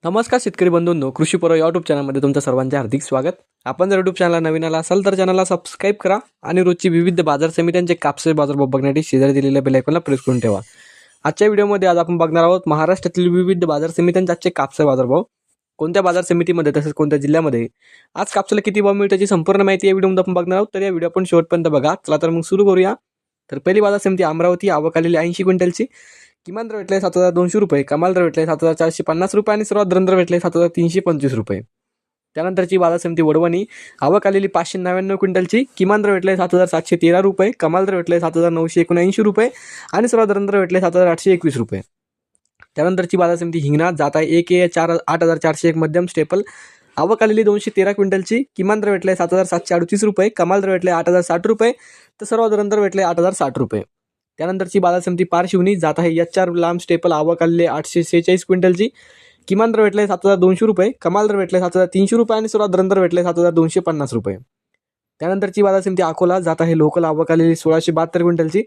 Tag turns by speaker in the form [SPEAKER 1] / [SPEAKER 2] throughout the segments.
[SPEAKER 1] नमस्कार शेतकरी बंधूंनो, कृषी पर्व यूट्यूब चॅनलमध्ये तुमचं सर्वांचे हार्दिक स्वागत। आपण जर यूट्यूब चॅनलला नवीन आला असाल तर चॅनलला सबस्क्राईब करा आणि रोजची विविध बाजार समित्यांचे कापसाचे बाजारभाव बघण्यासाठी शेजारी दिलेल्या बेल आयकॉनला प्रेस करून ठेवा। आजच्या व्हिडिओमध्ये आज आपण बघणार आहोत महाराष्ट्रातील विविध बाजार समित्यांचे आजचे कापसाचे बाजारभाव, कोणत्या बाजार समितीमध्ये तसेच कोणत्या जिल्ह्यामध्ये आज कापसाला किती भाव मिळतो याची संपूर्ण माहिती या व्हिडिओमध्ये आपण बघणार आहोत। तर या व्हिडिओ आपण शेवटपर्यंत बघा। चला तर मग सुरू करूया। तर पहिली बाजार समिती अमरावती, आवक आलेली 80 क्विंटलची, किमान दर भेटले 7200 रुपये, कमाल दर भेटले 7450 रुपये आणि सर्वात दर भेटले 7325 रुपये। त्यानंतरची बाजार समिती वडवणी, आवक आलेली 599 क्विंटलची, किमान दर भेटले 7713 रुपये, कमाल दर भेटले 7979 रुपये आणि सर्वात दर भेटले 7821 रुपये। त्यानंतरची बाजार समिती हिंगणा, जात आहे 8401 मध्यम स्टेपल, आवक आलेली 213 क्विंटलची, किमान दर भेटले 7738 रुपये, कमाल दर भेटले 8060 रुपये तर सर्वात दर भेटले 8060 रुपये। त्यानंतरची बाजार समिती पारशिवनी, जात आहे HR लांब स्टेपल, आवक आलेली 846 क्विंटलची, किमान दर भेटले 7200 रुपये, कमाल दर भेटले 7300 रुपये आणि सर्वात दर भेटले 7250 रुपये। त्यानंतरची बाजार समिती अकोला, जात आहे लोकल, आवक आलेली 1672 क्विंटलची,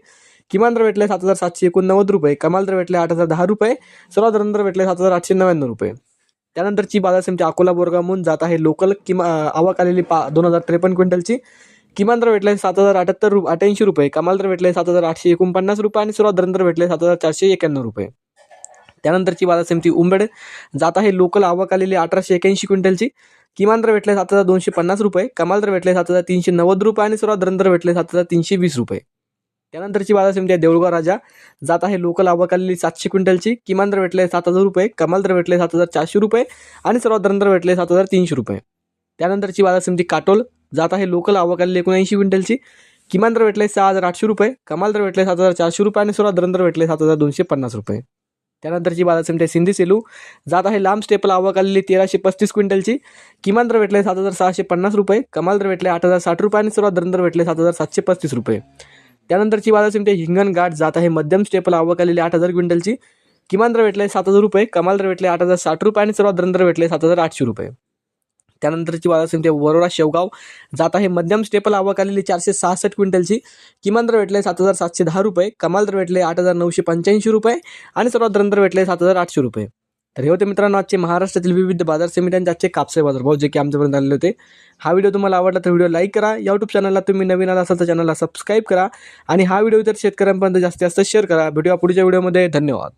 [SPEAKER 1] किमान दर भेटले 7789 रुपये, कमाल दर भेटले 8010 रुपये, सर्वात दर भेटले 7899 रुपये। त्यानंतरची बाजार समिती अकोला बोरगामून, जात आहे लोकल, आवक आलेली 2053 क्विंटलची, किमान दर भेटले 7088 रुपये, कमाल दर भेटले 7849 रुपये आणि सर्वात दर भेटले 7491 रुपये। त्यानंतरची बाजार समिती उंबेड, जात आहे लोकल, आवक आलेली 1881 क्विंटलची, किमान दर भेटले 7250 रुपये, कमाल दर भेटले 7390 रुपये आणि सर्वात दर भेटले 7320 रुपये। त्यानंतरची बाजार समिती आहे देऊळगाव राजा, जात आहे लोकल, आवक आलेली 700 क्विंटलची, किमान दर भेटले 7000 रुपये, कमाल दर भेटले 7400 रुपये आणि सर्वात दर भेटले 7300 रुपये। त्यानंतरची बाजार समिती काटोल, जात आहे लोकल, आवक आलेली 79 क्विंटलची, किमान दर भेटले 6800 रुपये, कमाल दर भेटले 7400 रुपये आणि सर्वात दर भेटले 7250 रुपये। त्यानंतरची बाजार समिती आहे सिंधी सेलू, जात आहे लांब स्टेपल, आवक आलेली 1335 क्विंटलची, किमान दर भेटले 7650 रुपये, कमाल दर भेटले 8060 रुपये आणि सर्वात दर भेटले 7735 रुपये। त्यानंतरची बाजार समिती हिंगणघाट, जात आहे मध्यम स्टेपल, आवक आलेली 8000 क्विंटलची, किमान दर भेटले 7000 रुपये, कमाल दर भेटले 8060 रुपये आणि सर्वात दर भेटले 7800 रुपये। त्यानंतरची बाजार समिती वरोरा शेवगाव, जात आहे मध्यम स्टेपल, आवक आलेली 466 क्विंटलची, किमान दर भेटले 7710 रुपये, कमाल दर भेटले 8985 रुपये आणि सर्वात दर भेटले 7800 रुपये। तर हे होते मित्रांनो आजचे महाराष्ट्रातील विविध बाजार समित्यांचे आजचे कापसाचे बाजारभाव जे की आमच्यापर्यंत आलेले होते। हा व्हिडिओ तुम्हाला आवडला तर व्हिडिओ लाईक करा, यूट्यूब चॅनलला तुम्ही नवीन आला असाल तर चॅनलला सबस्क्राईब करा आणि हा व्हिडिओ इतर शेतकऱ्यांपर्यंत जास्तीत जास्त शेअर करा। भेटूया पुढच्या व्हिडिओमध्ये, धन्यवाद।